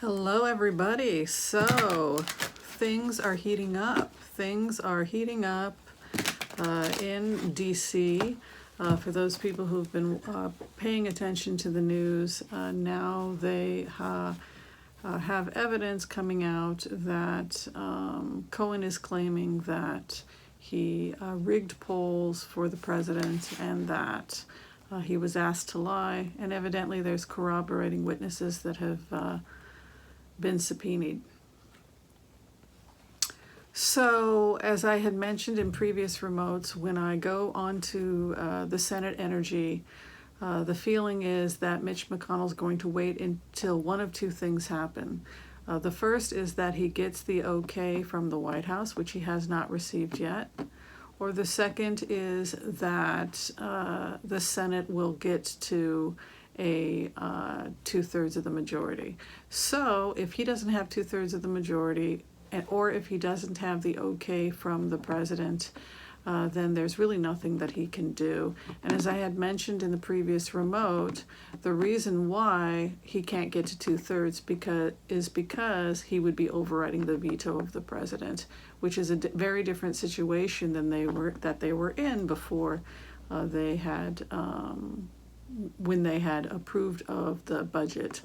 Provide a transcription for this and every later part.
Hello, everybody. So, things are heating up. Things are heating up in DC. For those people who've been paying attention to the news, now they have evidence coming out that Cohen is claiming that he rigged polls for the president and that he was asked to lie. And evidently, there's corroborating witnesses that have been subpoenaed. So, as I had mentioned in previous remotes, when I go onto the Senate Energy, the feeling is that Mitch McConnell's going to wait until one of two things happen. The first is that he gets the okay from the White House, which he has not received yet. Or the second is that the Senate will get to a 2/3 of the majority. So if he doesn't have 2/3 of the majority, or if he doesn't have the okay from the president, then there's really nothing that he can do. And as I had mentioned in the previous remote, the reason why he can't get to 2/3 is because he would be overriding the veto of the president, which is a very different situation than they were in before they had when they had approved of the budget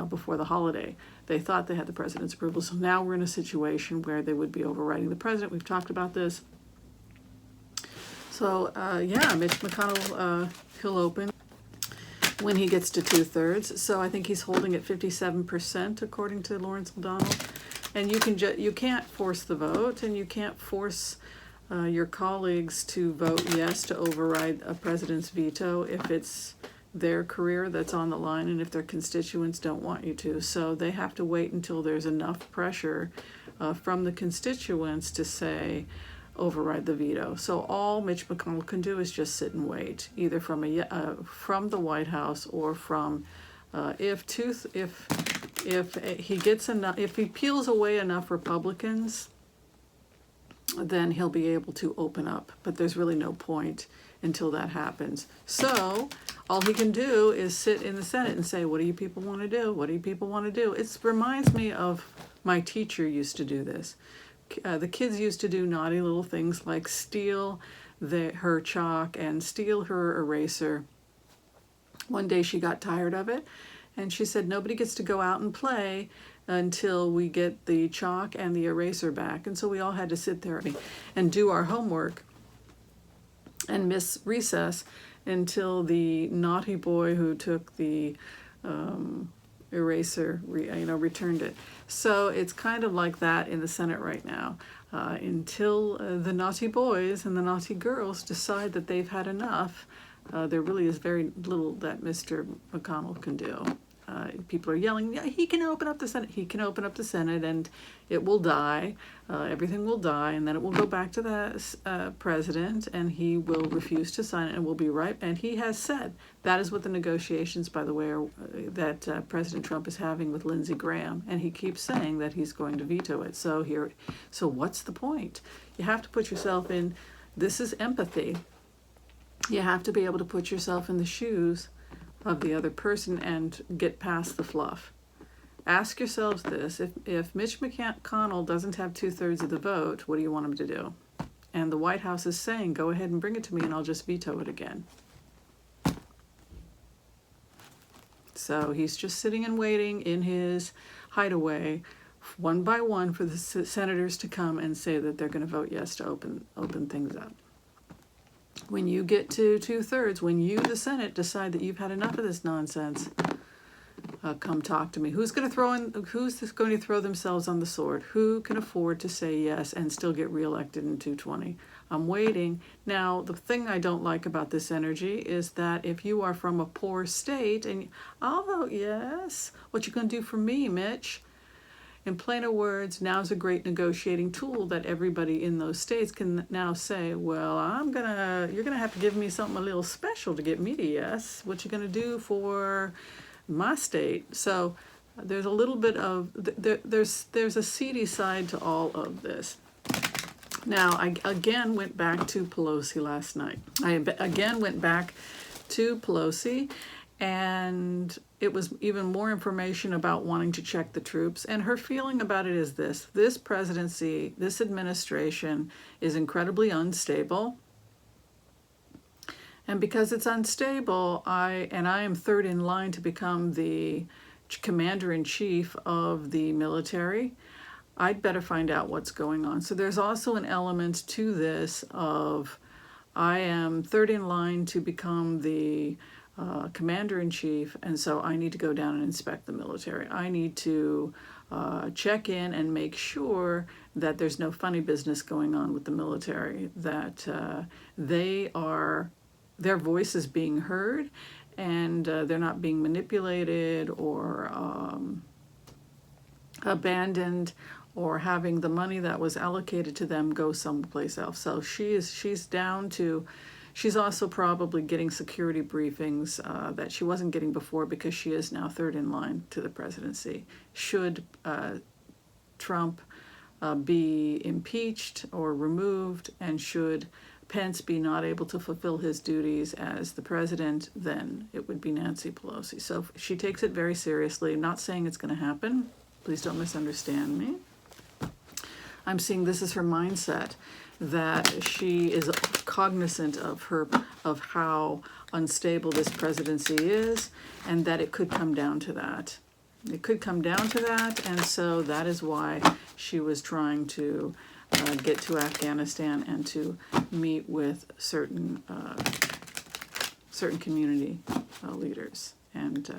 before the holiday. They thought they had the president's approval. So now we're in a situation where they would be overriding the president. We've talked about this. So Mitch McConnell, he'll open when he gets to 2/3. So I think he's holding at 57% according to Lawrence O'Donnell. And you can't force the vote, and you can't force your colleagues to vote yes to override a president's veto if it's their career that's on the line and if their constituents don't want you to. So they have to wait until there's enough pressure from the constituents to say override the veto. So all Mitch McConnell can do is just sit and wait, either from the White House or from if he gets enough, if he peels away enough Republicans, then he'll be able to open up. But there's really no point until that happens. So all he can do is sit in the Senate and say, what do you people want to do? What do you people want to do? It reminds me of my teacher used to do this. The kids used to do naughty little things like steal her chalk and steal her eraser. One day she got tired of it, and she said, nobody gets to go out and play until we get the chalk and the eraser back. And so we all had to sit there and do our homework and miss recess until the naughty boy who took the eraser returned it. So it's kind of like that in the Senate right now, until the naughty boys and the naughty girls decide that they've had enough. There really is very little that Mr. McConnell can do. People are yelling, yeah, he can open up the Senate. He can open up the Senate and it will die. Everything will die, and then it will go back to the president, and he will refuse to sign it, and will be right. And he has said that is what the negotiations, by the way, are, that President Trump is having with Lindsey Graham, and he keeps saying that he's going to veto it. So what's the point? You have to put yourself in. This is empathy. You have to be able to put yourself in the shoes of the other person and get past the fluff. Ask yourselves this: if Mitch McConnell doesn't have 2/3 of the vote, what do you want him to do? And the White House is saying, go ahead and bring it to me and I'll just veto it again. So he's just sitting and waiting in his hideaway, one by one, for the senators to come and say that they're going to vote yes to open things up. When you get to 2/3, when you, the Senate, decide that you've had enough of this nonsense, come talk to me. Who's going to throw themselves on the sword? Who can afford to say yes and still get reelected in 220? I'm waiting. Now, the thing I don't like about this energy is that if you are from a poor state and I'll vote yes, what you going to do for me, Mitch? In plainer words, now's a great negotiating tool that everybody in those states can now say, well, you're gonna have to give me something a little special to get me to yes. What you gonna do for my state? So there's a little bit of there's a seedy side to all of this. Now, I again went back to Pelosi last night. I again went back to Pelosi, And it was even more information about wanting to check the troops. And her feeling about it is this presidency, this administration is incredibly unstable. And because it's unstable, I am third in line to become the commander-in-chief of the military. I'd better find out what's going on. So there's also an element to this of I am third in line to become the commander-in-chief, and so I need to go down and inspect the military. I need to check in and make sure that there's no funny business going on with the military, that their voice is being heard, and they're not being manipulated or abandoned, or having the money that was allocated to them go someplace else. So she's down to, she's also probably getting security briefings that she wasn't getting before, because she is now third in line to the presidency. Should Trump be impeached or removed, and should Pence be not able to fulfill his duties as the president, then it would be Nancy Pelosi. So she takes it very seriously. I'm not saying it's going to happen. Please don't misunderstand me. I'm seeing this is her mindset, that she is cognizant of how unstable this presidency is, and that it could come down to that. It could come down to that, and so that is why she was trying to get to Afghanistan and to meet with certain community leaders and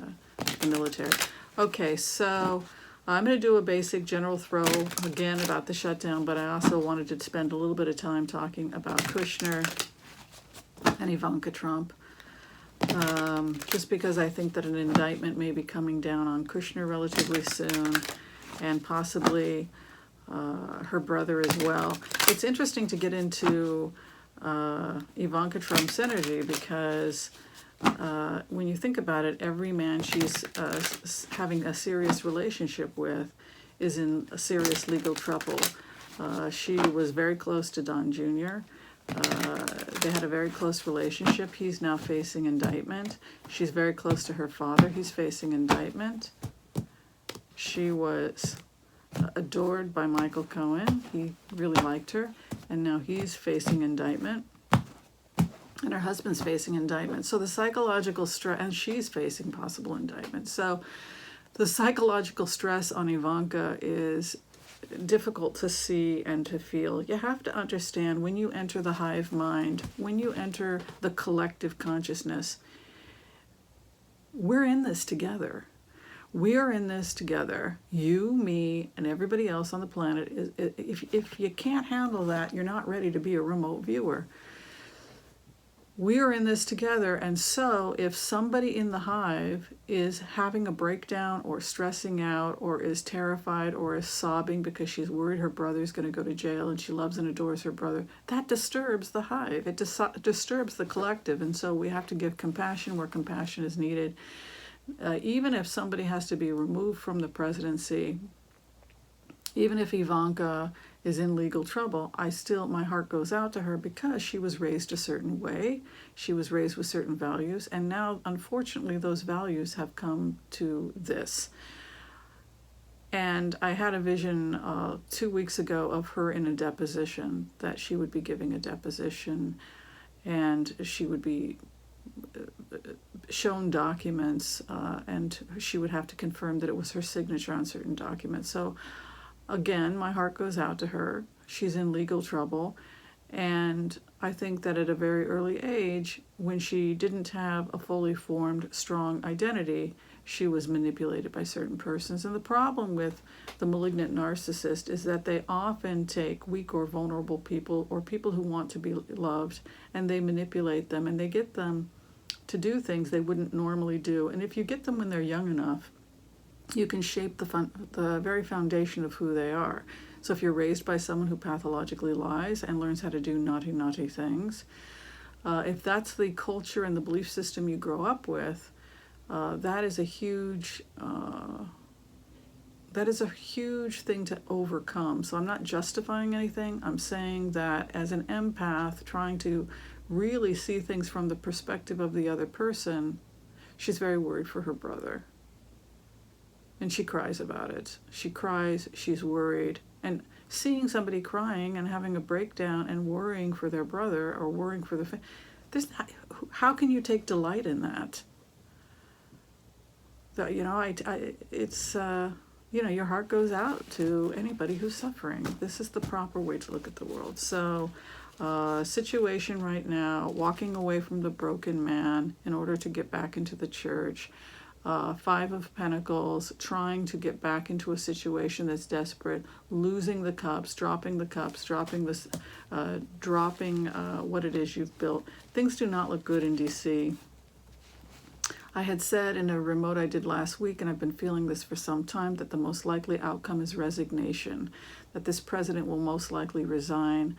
the military. Okay, so I'm going to do a basic general throw again about the shutdown, but I also wanted to spend a little bit of time talking about Kushner and Ivanka Trump, just because I think that an indictment may be coming down on Kushner relatively soon, and possibly her brother as well. It's interesting to get into Ivanka Trump's energy, because when you think about it, every man she's having a serious relationship with is in a serious legal trouble. She was very close to Don Jr. They had a very close relationship. He's now facing indictment. She's very close to her father. He's facing indictment. She was adored by Michael Cohen. He really liked her, and now he's facing indictment. And her husband's facing indictment. So the psychological stress, and she's facing possible indictment. So the psychological stress on Ivanka is difficult to see and to feel. You have to understand, when you enter the hive mind, when you enter the collective consciousness, we're in this together. We are in this together. You, me, and everybody else on the planet. If you can't handle that, you're not ready to be a remote viewer. We are in this together, and so if somebody in the hive is having a breakdown or stressing out or is terrified or is sobbing because she's worried her brother's going to go to jail and she loves and adores her brother, that disturbs the hive. It disturbs the collective, and so we have to give compassion where compassion is needed. Even if somebody has to be removed from the presidency, even if Ivanka is in legal trouble, my heart goes out to her, because she was raised a certain way. She was raised with certain values, and now, unfortunately, those values have come to this. And I had a vision 2 weeks ago of her in a deposition, that she would be giving a deposition, and she would be shown documents, and she would have to confirm that it was her signature on certain documents. So again, my heart goes out to her. She's in legal trouble, and I think that at a very early age, when she didn't have a fully formed, strong identity, she was manipulated by certain persons. And the problem with the malignant narcissist is that they often take weak or vulnerable people, or people who want to be loved, and they manipulate them, and they get them to do things they wouldn't normally do. And if you get them when they're young enough, you can shape the very foundation of who they are. So if you're raised by someone who pathologically lies and learns how to do naughty, naughty things, if that's the culture and the belief system you grow up with, that is a huge thing to overcome. So I'm not justifying anything. I'm saying that as an empath, trying to really see things from the perspective of the other person, she's very worried for her brother. And she cries about it. She cries, she's worried. And seeing somebody crying and having a breakdown and worrying for their brother or worrying for how can you take delight in that? You know, it's, you know, your heart goes out to anybody who's suffering. This is the proper way to look at the world. So, situation right now, walking away from the broken man in order to get back into the church. Five of Pentacles, trying to get back into a situation that's desperate, losing the cups, dropping this, dropping what it is you've built. Things do not look good in DC. I had said in a remote I did last week, and I've been feeling this for some time, that the most likely outcome is resignation, that this president will most likely resign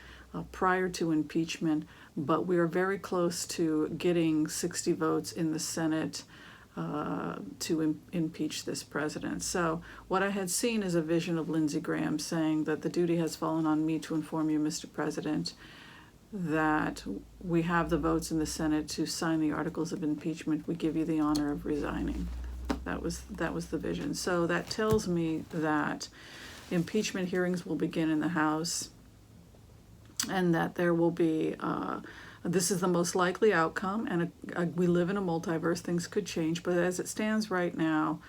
prior to impeachment, but we are very close to getting 60 votes in the Senate to impeach this president. So what I had seen is a vision of Lindsey Graham saying that the duty has fallen on me to inform you, Mr. President, that we have the votes in the Senate to sign the articles of impeachment. We give you the honor of resigning. That was the vision. So that tells me that impeachment hearings will begin in the House, and that there will be this is the most likely outcome, and we live in a multiverse. Things could change, but as it stands right now,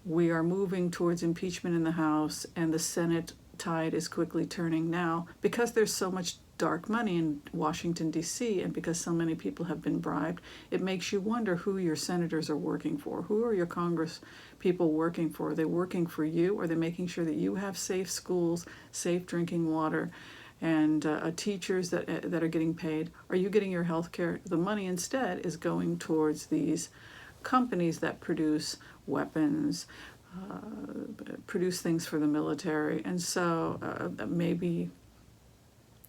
we are moving towards impeachment in the House, and the Senate tide is quickly turning now because there's so much dark money in Washington, D.C., and because so many people have been bribed. It makes you wonder who your senators are working for. Who are your Congress people working for? Are they working for you? Are they making sure that you have safe schools, safe drinking water, and teachers that are getting paid? Are you getting your health care? The money instead is going towards these companies that produce weapons, produce things for the military. And so maybe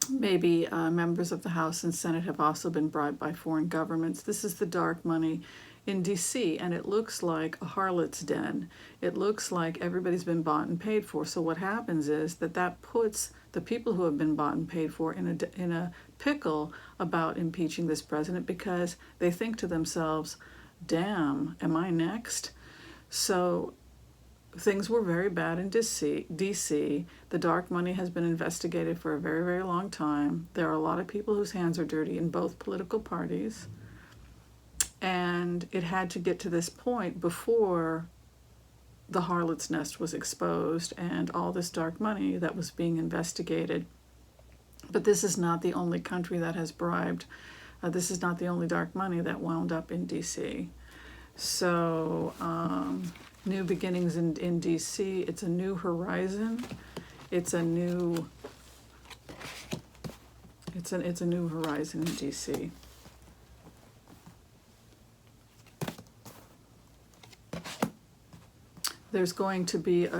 members of the House and Senate have also been bribed by foreign governments. This is the dark money in D.C., and it looks like a harlot's den. It looks like everybody's been bought and paid for. So what happens is that puts the people who have been bought and paid for in a pickle about impeaching this president, because they think to themselves, damn, am I next? So things were very bad in DC. The dark money has been investigated for a very, very long time. There are a lot of people whose hands are dirty in both political parties. And it had to get to this point before the harlot's nest was exposed and all this dark money that was being investigated. But this is not the only country that has bribed. This is not the only dark money that wound up in DC. So, new beginnings in DC. It's a new horizon. It's a new horizon in DC. There's going to be a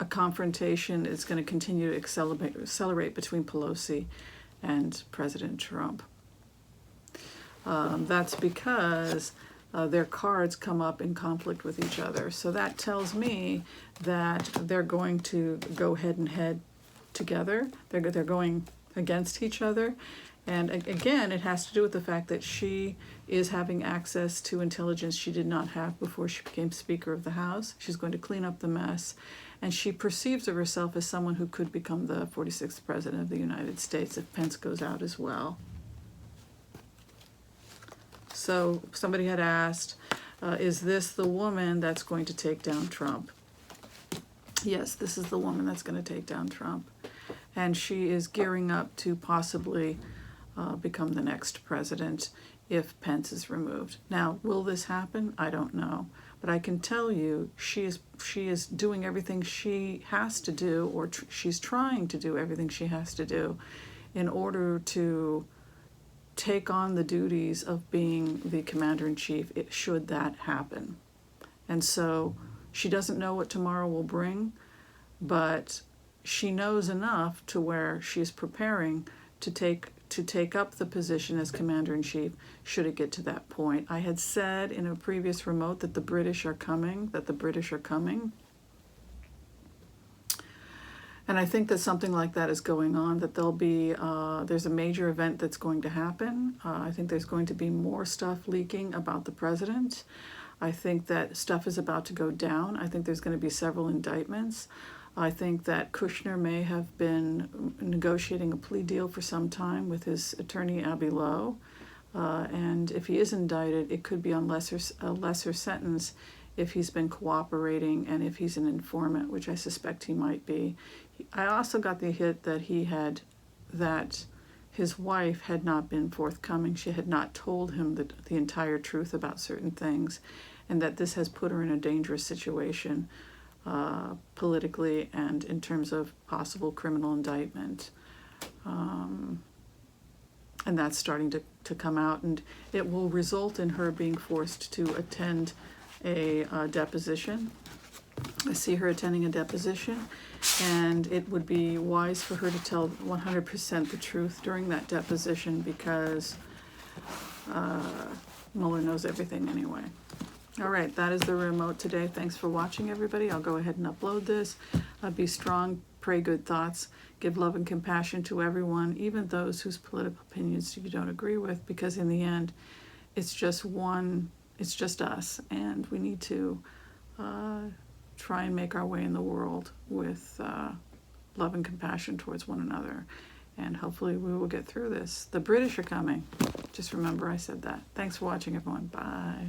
confrontation. It's going to continue to accelerate between Pelosi and President Trump. That's because their cards come up in conflict with each other. So that tells me that they're going to go head and head together. They're going against each other. And again, it has to do with the fact that she is having access to intelligence she did not have before she became Speaker of the House. She's going to clean up the mess. And she perceives of herself as someone who could become the 46th President of the United States if Pence goes out as well. So somebody had asked, is this the woman that's going to take down Trump? Yes, this is the woman that's going to take down Trump. And she is gearing up to possibly become the next president if Pence is removed. Now, will this happen? I don't know. But I can tell you she is doing everything she has to do, or she's trying to do everything she has to do in order to take on the duties of being the commander-in-chief, should that happen. And so she doesn't know what tomorrow will bring, but she knows enough to where she's preparing to take up the position as commander-in-chief should it get to that point. I had said in a previous remote that the British are coming. And I think that something like that is going on, that there'll be, there's a major event that's going to happen. I think there's going to be more stuff leaking about the president. I think that stuff is about to go down. I think there's going to be several indictments. I think that Kushner may have been negotiating a plea deal for some time with his attorney, Abby Lowe. And if he is indicted, it could be on a lesser sentence if he's been cooperating and if he's an informant, which I suspect he might be. I also got the hit that his wife had not been forthcoming. She had not told him the entire truth about certain things, and that this has put her in a dangerous situation politically and in terms of possible criminal indictment. And that's starting to come out, and it will result in her being forced to attend a deposition. I see her attending a deposition, and it would be wise for her to tell 100% the truth during that deposition, because Mueller knows everything anyway. All right, that is the remote today. Thanks for watching, everybody. I'll go ahead and upload this. Be strong, pray good thoughts, give love and compassion to everyone, even those whose political opinions you don't agree with, because in the end, it's just us, and we need to try and make our way in the world with love and compassion towards one another. And hopefully we will get through this. The British are coming. Just remember I said that. Thanks for watching, everyone. Bye.